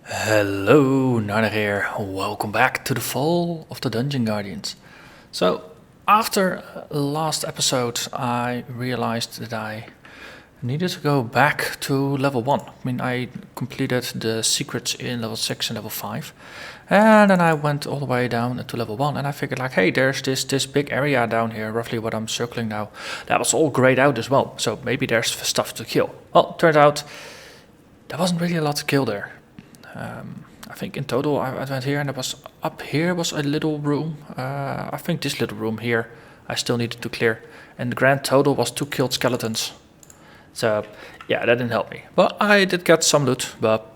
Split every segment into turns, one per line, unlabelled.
Hello, Narnach here. Welcome back to the Fall of the Dungeon Guardians. So, after last episode, I realized that I needed to go back to level 1. I mean, I completed the secrets in level 6 and level 5. And then I went all the way down to level 1 and I figured like, hey, there's this big area down here, roughly what I'm circling now. That was all grayed out as well, so maybe there's stuff to kill. Well, turns out there wasn't really a lot to kill there. I think in total I went here and there was up here was a little room. I think this little room here I still needed to clear. And the grand total was 2 killed skeletons. So yeah, that didn't help me. But I did get some loot, but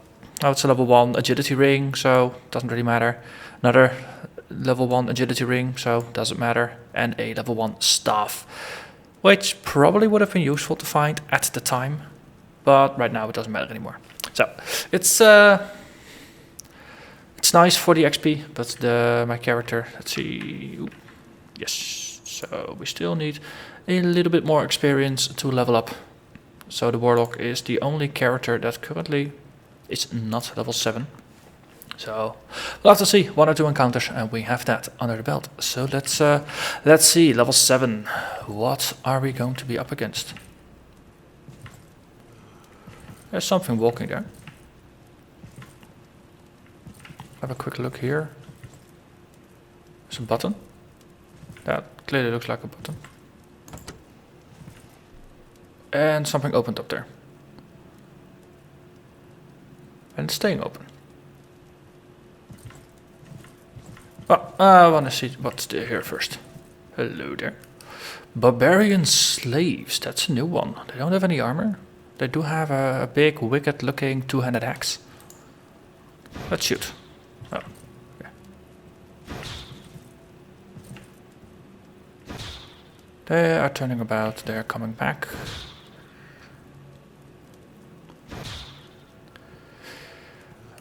now it's a level 1 agility ring, so it doesn't really matter. Another level 1 agility ring, so doesn't matter. And a level 1 staff, which probably would have been useful to find at the time. But right now it doesn't matter anymore. So it's nice for the XP, but my character, let's see, yes, so we still need a little bit more experience to level up. So the Warlock is the only character that currently is not level 7. So we'll have to see 1 or 2 encounters and we have that under the belt. So let's see, level 7, what are we going to be up against? There's something walking there. Have a quick look here. There's a button. That clearly looks like a button. And something opened up there. And it's staying open. Oh, I want to see what's here first. Hello there. Barbarian slaves, that's a new one. They don't have any armor. They do have a big, wicked looking 2-handed axe. Let's shoot. Oh, yeah. They are turning about, they're coming back.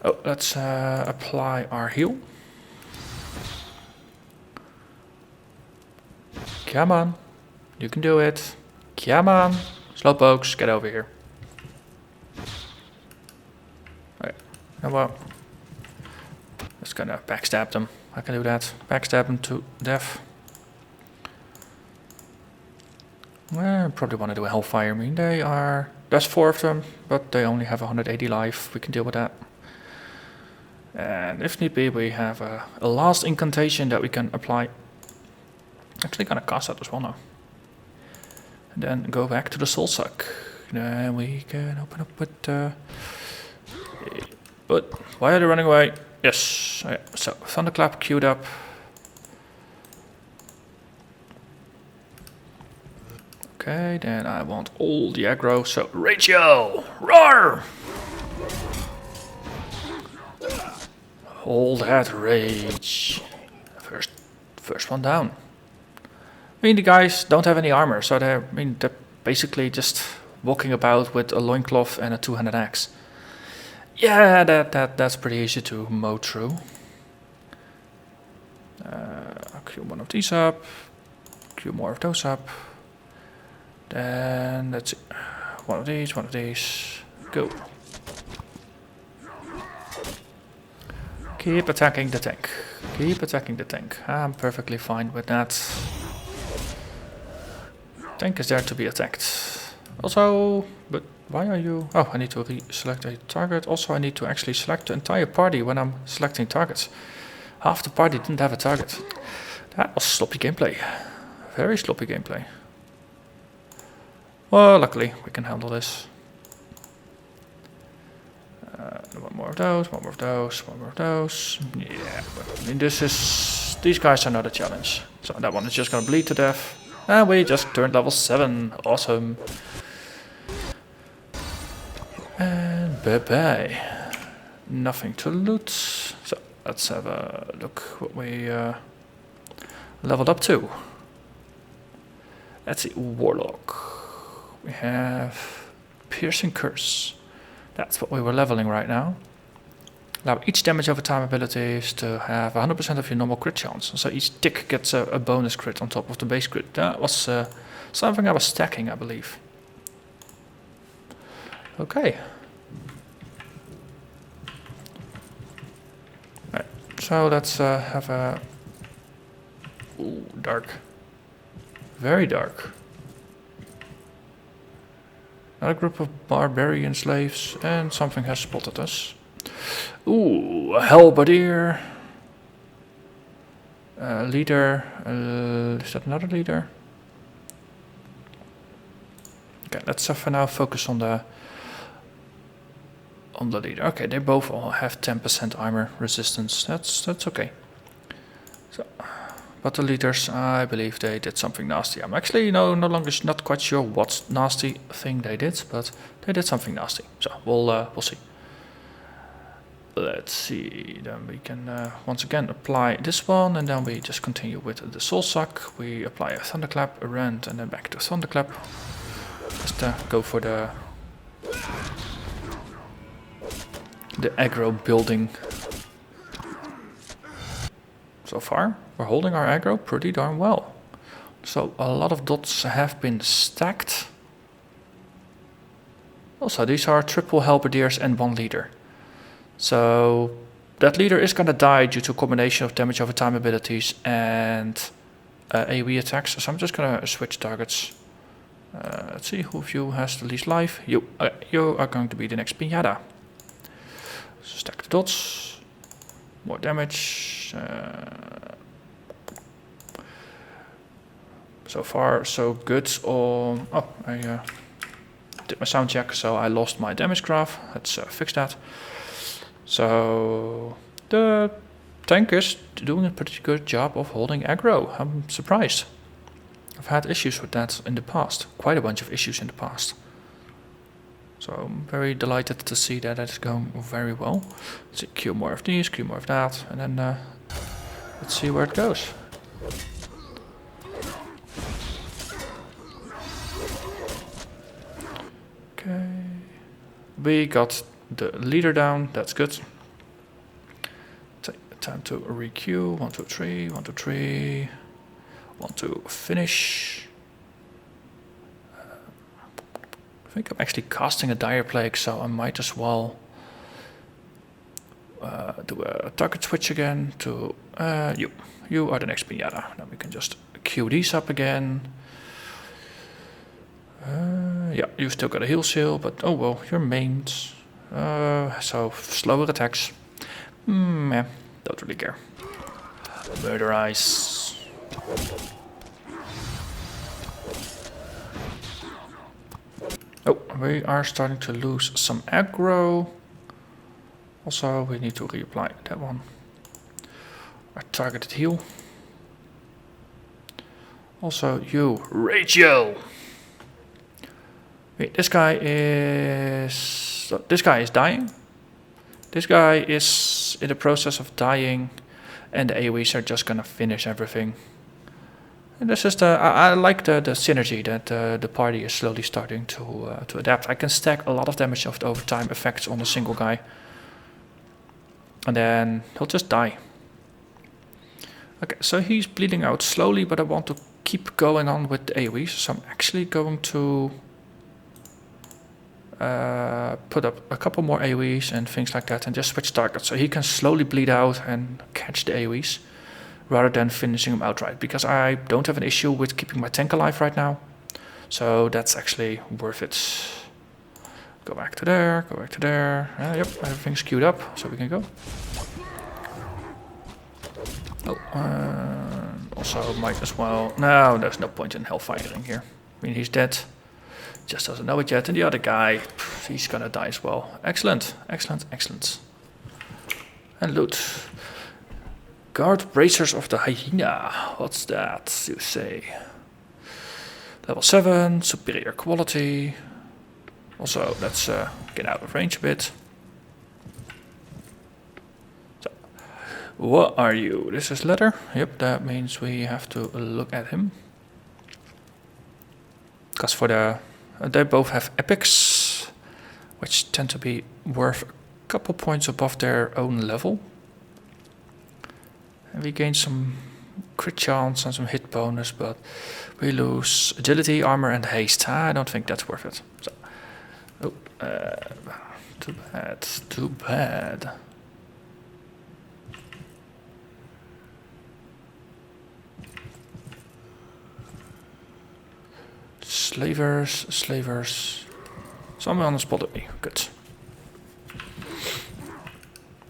Oh, let's apply our heal. Come on, you can do it. Come on, slowpokes, get over here. Okay, now what? Just gonna backstab them. I can do that. Backstab them to death. Well, I probably want to do a Hellfire. I mean, there's 4 of them, but they only have 180 life. We can deal with that. And if need be, we have a last incantation that we can apply. Actually gonna cast that as well now. And then go back to the Soul Suck. Then we can open up with... but why are they running away? Yes, okay. So Thunderclap queued up. Okay, then I want all the aggro, so Rachel! Roar! All that rage. First one down. I mean, the guys don't have any armor, so they're basically just walking about with a loincloth and a 2-handed axe. Yeah, that's pretty easy to mow through. I'll queue one of these up. Queue more of those up. Then let's see. One of these. Go. Keep attacking the tank. Keep attacking the tank. I'm perfectly fine with that. Tank is there to be attacked. Also, but why are you... Oh, I need to select a target. Also, I need to actually select the entire party when I'm selecting targets. Half the party didn't have a target. That was sloppy gameplay. Very sloppy gameplay. Well, luckily, we can handle this. One more of those, one more of those, one more of those. Yeah, but I mean, these guys are not a challenge. So that one is just gonna bleed to death. And we just turned level 7. Awesome. And bye-bye. Nothing to loot. So let's have a look what we leveled up to. Let's see, Warlock. We have Piercing Curse. That's what we were leveling right now. Allow each damage over time abilities to have 100% of your normal crit chance. So each tick gets a bonus crit on top of the base crit. That was something I was stacking, I believe. Okay. so let's have a... Ooh, dark. Very dark. Another group of barbarian slaves, and something has spotted us. Ooh, a halberdier. Leader. Is that another leader? Okay, let's for now focus on the leader. Okay, they both all have 10% armor resistance. That's okay. So, but the leaders, I believe they did something nasty. I'm actually no longer not quite sure what nasty thing they did, but they did something nasty. So we'll see. Let's see. Then we can once again apply this one, and then we just continue with the soul suck. We apply a thunderclap, a rend, and then back to thunderclap. Just go for the aggro building. So far, we're holding our aggro pretty darn well. So a lot of dots have been stacked. Also, these are triple halberdiers and one leader. So that leader is gonna die due to a combination of damage over time abilities and AoE attacks. So I'm just gonna switch targets. Let's see who of you has the least life. You are going to be the next pinata. Stack the dots. More damage. So far, so good. I did my sound check, so I lost my damage graph. Let's fix that. So the tank is doing a pretty good job of holding aggro. I'm surprised. I've had issues with that in the past. Quite a bunch of issues in the past. So I'm very delighted to see that it's going very well. Let's see, queue more of these, queue more of that, and then let's see where it goes. Okay, we got the leader down. That's good. Time to re-queue. 1, 2, 3. 1, 2, 3. Want to finish. I think I'm actually casting a dire plague, so I might as well do a target switch again to you. You are the next pinata. Then we can just queue these up again. Yeah, you still got a heal seal, but oh well, you're maimed. So slower attacks. Yeah, don't really care. Murder Ice. Oh, we are starting to lose some aggro. Also, we need to reapply that one. Our targeted heal. Also, you, Rachel. Wait, this guy is dying. This guy is in the process of dying, and the AoEs are just gonna finish everything. And this is I like the synergy that the party is slowly starting to adapt. I can stack a lot of damage of the overtime effects on a single guy, and then he'll just die. Okay, so he's bleeding out slowly, but I want to keep going on with the AoEs, so I'm actually going to put up a couple more AoEs and things like that, and just switch targets so he can slowly bleed out and catch the AoEs, rather than finishing him outright, because I don't have an issue with keeping my tank alive right now. So that's actually worth it. Go back to there, go back to there. Yep, everything's queued up, so we can go. Oh, also might as well... No, there's no point in hellfiring here. I mean, he's dead. Just doesn't know it yet. And the other guy, he's gonna die as well. Excellent, excellent, excellent. And loot. Guard Bracers of the Hyena. What's that, you say? Level 7, superior quality. Also, let's get out of range a bit. So, what are you? This is leather. Yep, that means we have to look at him. Because for the... they both have epics, which tend to be worth a couple points above their own level. And we gain some crit chance and some hit bonus, but we lose agility, armor, and haste. I don't think that's worth it. So, too bad, too bad. Slavers. Someone on the spot at me. Good.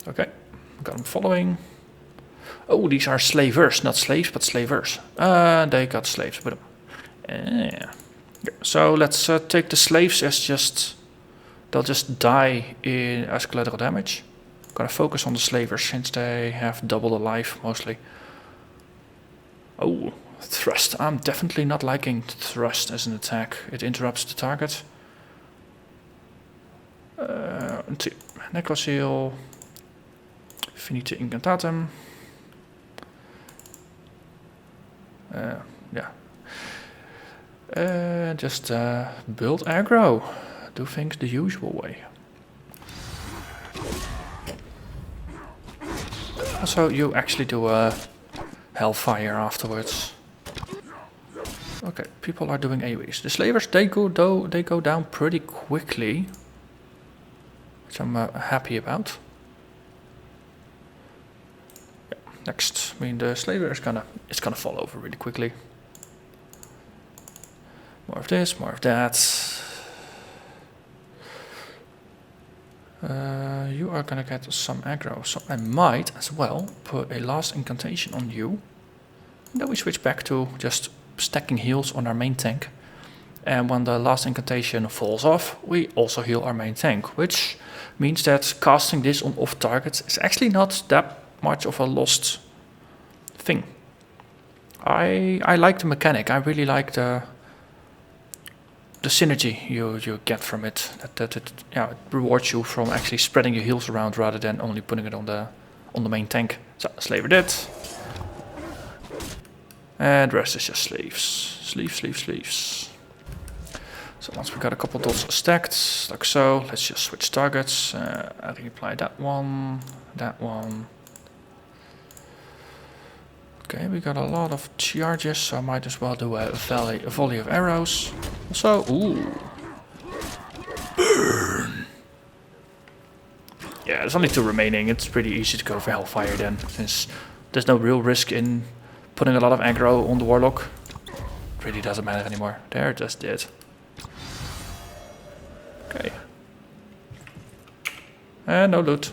Okay, got them following. Oh, these are slavers, not slaves, but slavers. They got slaves with them. Yeah. So let's take the slaves as just... They'll just die as collateral damage. Gonna focus on the slavers since they have double the life mostly. Oh, thrust. I'm definitely not liking thrust as an attack. It interrupts the target. Necroseal. Finite Incantatem. Yeah. Just build aggro. Do things the usual way. Also, you actually do a hellfire afterwards. Okay, people are doing AoEs. The slavers, they go down pretty quickly, which I'm happy about. Yeah, next, I mean the slaver is gonna fall over really quickly. More of this, more of that. You are gonna get some aggro, so I might as well put a last incantation on you. And then we switch back to just stacking heals on our main tank. And when the last incantation falls off, we also heal our main tank, which means that casting this on off target is actually not that much of a lost thing. I like the mechanic. I really like the synergy you get from it. That it rewards you from actually spreading your heals around rather than only putting it on the main tank. So slaver dead. And the rest is just slaves. Sleeves. So once we got a couple dots stacked, like so, let's just switch targets. I reapply that one. Okay, we got a lot of charges, so I might as well do a volley of arrows. So, ooh. Burn! Yeah, there's only 2 remaining. It's pretty easy to go for Hellfire then, since there's no real risk in putting a lot of aggro on the Warlock. It really doesn't matter anymore. They're just dead. Okay. And no loot.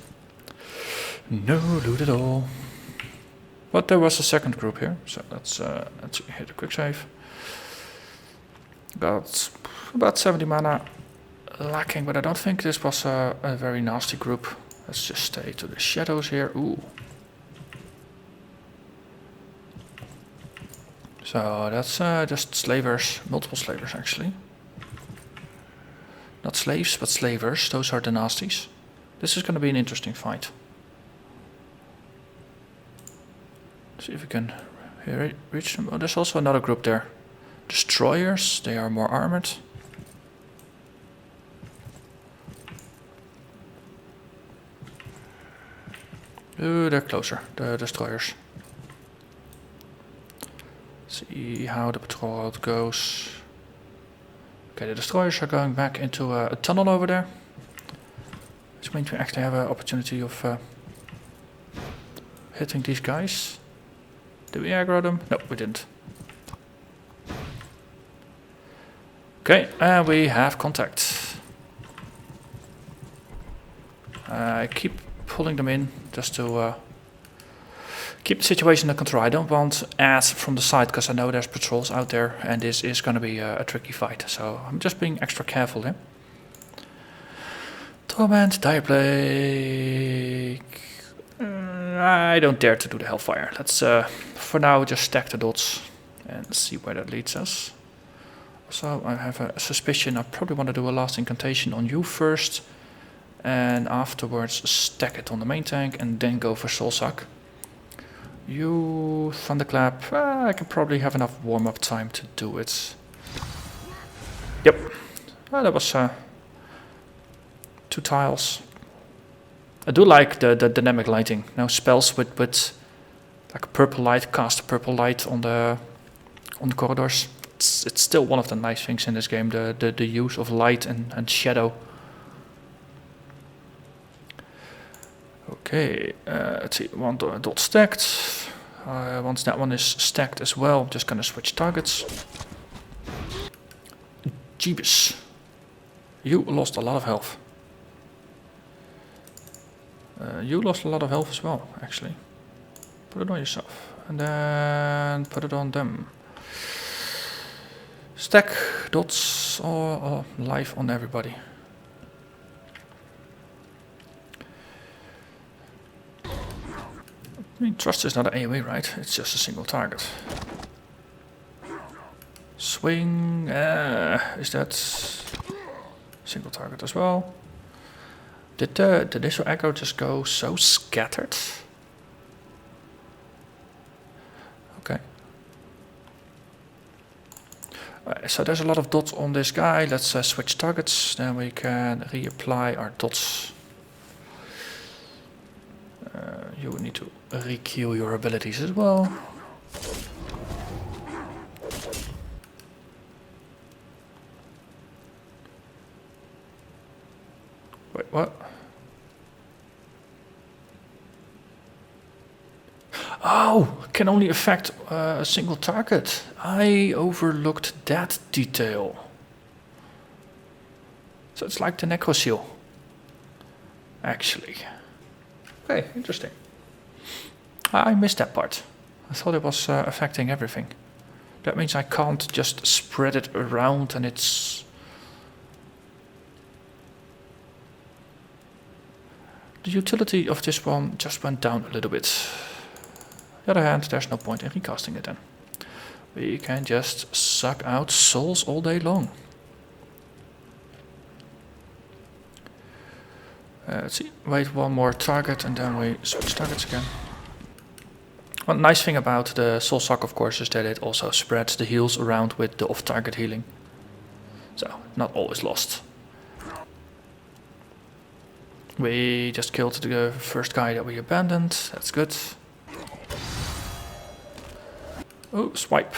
No loot at all. But there was a second group here, so let's hit a quick save. Got about 70 mana lacking, but I don't think this was a very nasty group. Let's just stay to the shadows here. Ooh. So that's just slavers, multiple slavers actually. Not slaves, but slavers. Those are the nasties. This is going to be an interesting fight. See if we can reach them. Oh, there's also another group there. Destroyers, they are more armored. Ooh, they're closer, the destroyers. See how the patrol route goes. Okay, the destroyers are going back into a tunnel over there. Which means we actually have an opportunity of hitting these guys. Did we aggro them? No, we didn't. Okay, and we have contact. I keep pulling them in just to keep the situation under control. I don't want ads from the side because I know there's patrols out there and this is going to be a tricky fight. So I'm just being extra careful here. Torment, Dire Plague. I don't dare to do the Hellfire. Let's for now just stack the dots and see where that leads us. So I have a suspicion I probably want to do a last incantation on you first. And afterwards stack it on the main tank and then go for Soul Suck. You Thunderclap, I can probably have enough warm-up time to do it. Yep, that was 2 tiles. I do like the dynamic lighting. Now spells with like purple light, cast purple light on the corridors. It's still one of the nice things in this game, the use of light and shadow. Okay, let's see, 1 dot stacked. Once that one is stacked as well, I'm just gonna switch targets. Jeebus. You lost a lot of health. You lost a lot of health as well, actually. Put it on yourself. And then put it on them. Stack dots or life on everybody. I mean, trust is not an AoE, right? It's just a single target. Swing. Is that single target as well? Did the initial aggro just go so scattered? Okay. So there's a lot of dots on this guy. Let's switch targets. Then we can reapply our dots. You need to re-queue your abilities as well. Wait, what? Oh, can only affect a single target. I overlooked that detail. So it's like the Necro Seal. Actually. Okay, interesting. I missed that part. I thought it was affecting everything. That means I can't just spread it around and it's... The utility of this one just went down a little bit. On the other hand, there's no point in recasting it then. We can just suck out souls all day long. Let's see, wait one more target and then we switch targets again. One nice thing about the soul suck, of course, is that it also spreads the heals around with the off-target healing. So, not always lost. We just killed the first guy that we abandoned. That's good. Oh, swipe.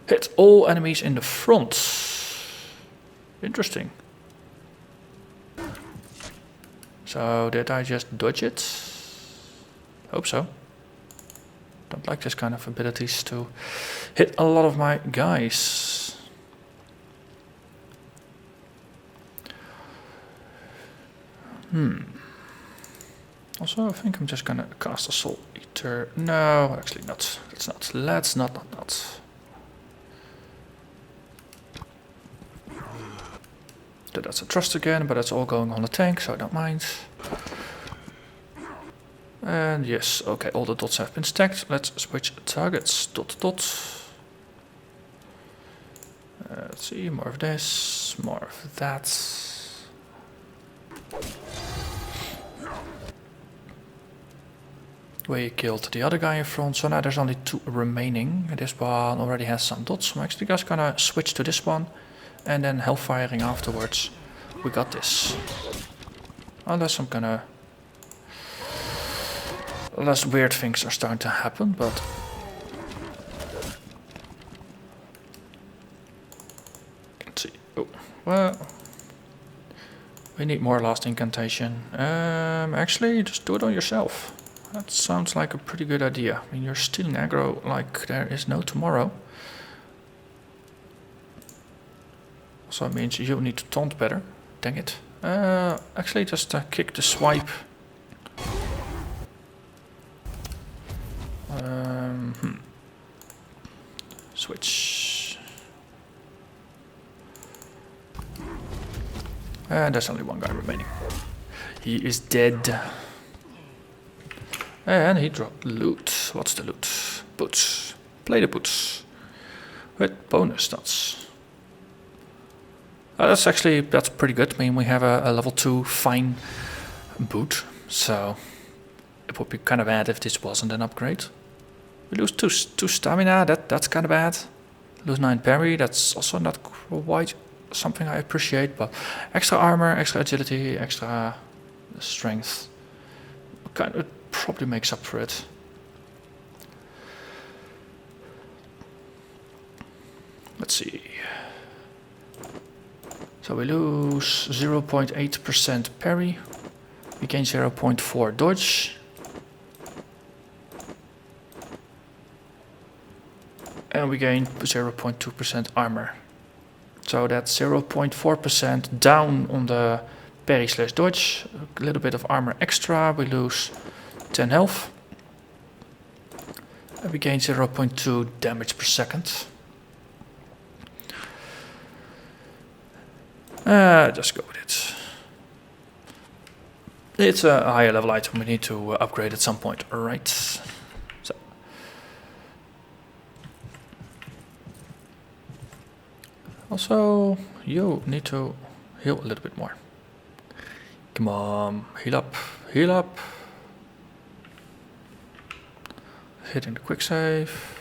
Hit all enemies in the front. Interesting. So, did I just dodge it? Hope so. Don't like this kind of abilities to hit a lot of my guys. Also, I think I'm just gonna cast a Soul Eater. No, actually not. Let's not. Let's not. That's a trust again, but that's all going on the tank, so I don't mind. And yes, okay, all the dots have been stacked. Let's switch targets. Dot. Let's see, more of this, more of that. We killed the other guy in front, so now there's only 2 remaining. This one already has some dots, so I'm actually just gonna switch to this one. And then hellfiring afterwards. We got this. Unless weird things are starting to happen, but... Let's see. Oh, well... We need more last incantation. Actually, just do it on yourself. That sounds like a pretty good idea. I mean, you're stealing aggro like there is no tomorrow. Also it means you need to taunt better. Dang it. Actually, just kick the swipe. Switch. And there's only one guy remaining. He is dead. And he dropped loot. What's the loot? Boots. Play the boots. With bonus stats. That's pretty good. I mean, we have a level 2 fine boot. So it would be kind of bad if this wasn't an upgrade. We lose 2 stamina. That's kind of bad. Lose 9 parry. That's also not quite something I appreciate. But extra armor, extra agility, extra strength. Kind of probably makes up for it. Let's see. So we lose 0.8% parry. We gain 0.4 dodge. And we gain 0.2% armor. So that's 0.4% down on the parry/dodge. A little bit of armor extra. We lose 10 health. And we gain 0.2 damage per second. Just go with it. It's a higher level item we need to upgrade at some point, alright. So. Also, you need to heal a little bit more. Come on, heal up, heal up. Hitting the quick save.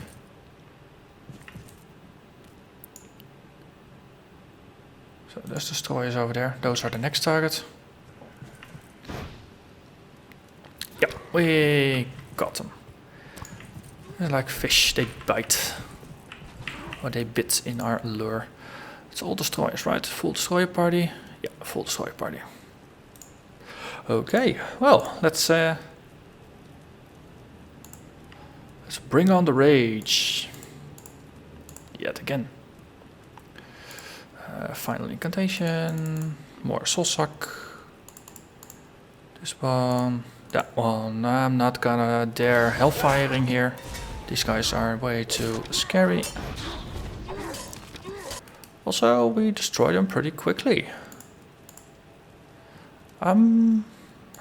So there's destroyers over there. Those are the next target. Yeah, we got them. They're like fish, they bite. Or they bit in our lure. It's all destroyers, right? Full destroyer party. Yeah, full destroyer party. Okay, well, let's bring on the rage. Yet again. Final incantation. More soul suck. This one. That one. I'm not gonna dare hellfiring here. These guys are way too scary. Also, we destroy them pretty quickly. I'm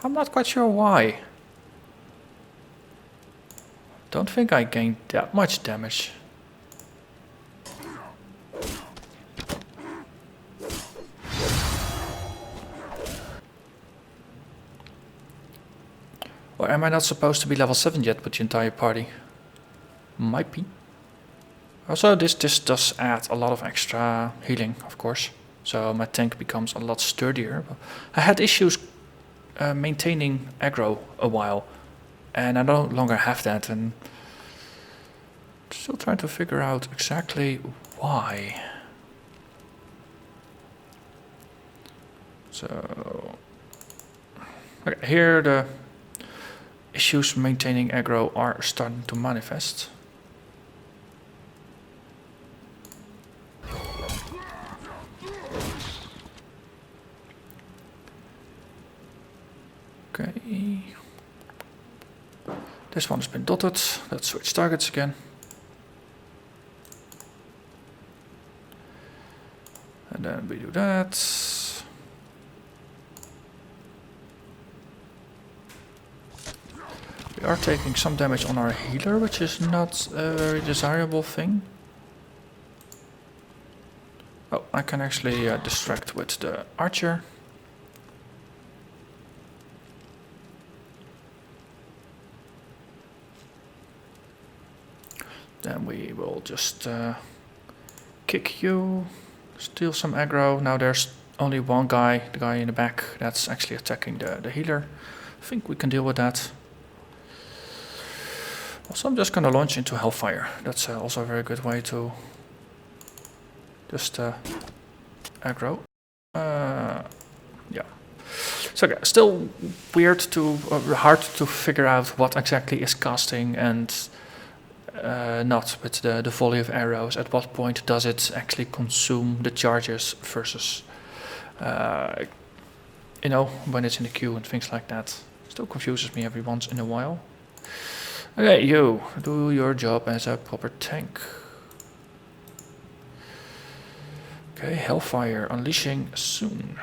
not quite sure why. Don't think I gained that much damage. Or am I not supposed to be level 7 yet with the entire party? Might be. Also, this does add a lot of extra healing, of course. So my tank becomes a lot sturdier. I had issues maintaining aggro a while. And I no longer have that. And still trying to figure out exactly why. So... okay, here the issues maintaining aggro are starting to manifest. Okay. This one has been dotted. Let's switch targets again. And then we do that. We are taking some damage on our healer, which is not a very desirable thing. Oh, I can actually distract with the archer. Then we will just kick you, steal some aggro. Now there's only one guy, the guy in the back, that's actually attacking the healer. I think we can deal with that. Also, I'm just gonna launch into Hellfire. That's also a very good way to just aggro. Yeah. So yeah, still weird to, hard to figure out what exactly is casting and not with the volley of arrows. At what point does it actually consume the charges versus, you know, when it's in the queue and things like that. Still confuses me every once in a while. Okay, you do your job as a proper tank. Okay, Hellfire unleashing soon.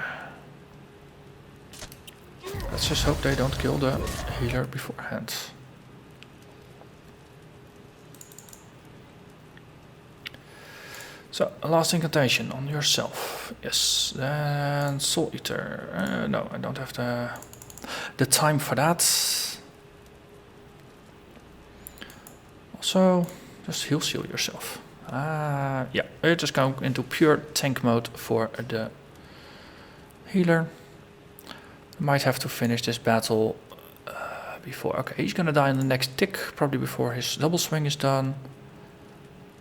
Let's just hope they don't kill the healer beforehand. So, last incantation on yourself. Yes, and Soul Eater. No, I don't have the time for that. Also, just heal seal yourself. Yeah, we're just going into pure tank mode for the healer. Might have to finish this battle before. Okay, he's gonna die in the next tick, probably before his double swing is done.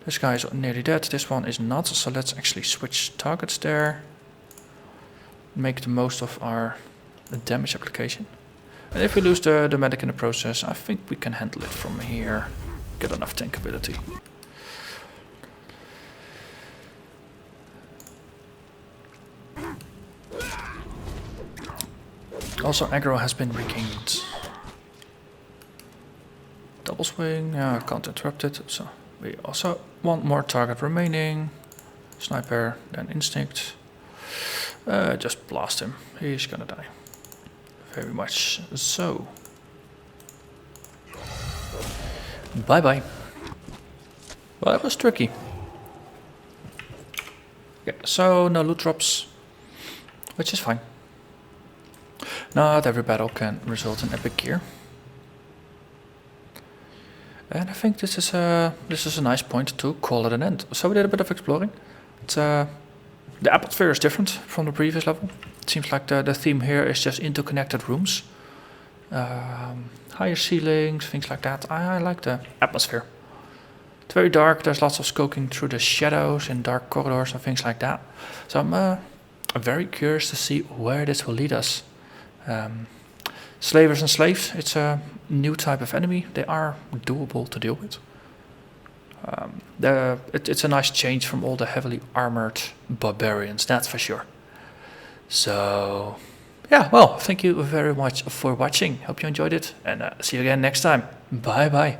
This guy is nearly dead. This one is not, so let's actually switch targets there. Make the most of our damage application. And if we lose the medic in the process, I think we can handle it from here. Get enough tank ability. Also, aggro has been regained. Double swing, can't interrupt it, so we also one more target remaining. Sniper, then instinct. Just blast him, he's gonna die. Very much so. Bye bye. Well, that was tricky. Yeah, so no loot drops, which is fine. Not every battle can result in epic gear. And I think this is a nice point to call it an end. So we did a bit of exploring. The atmosphere is different from the previous level. It seems like the theme here is just interconnected rooms. Higher ceilings, things like that. I like the atmosphere. It's very dark, there's lots of skulking through the shadows in dark corridors and things like that. So I'm very curious to see where this will lead us. Slavers and slaves, it's a new type of enemy. They are doable to deal with. It's a nice change from all the heavily armored barbarians, that's for sure. So, yeah, well, thank you very much for watching. Hope you enjoyed it, and see you again next time. Bye bye.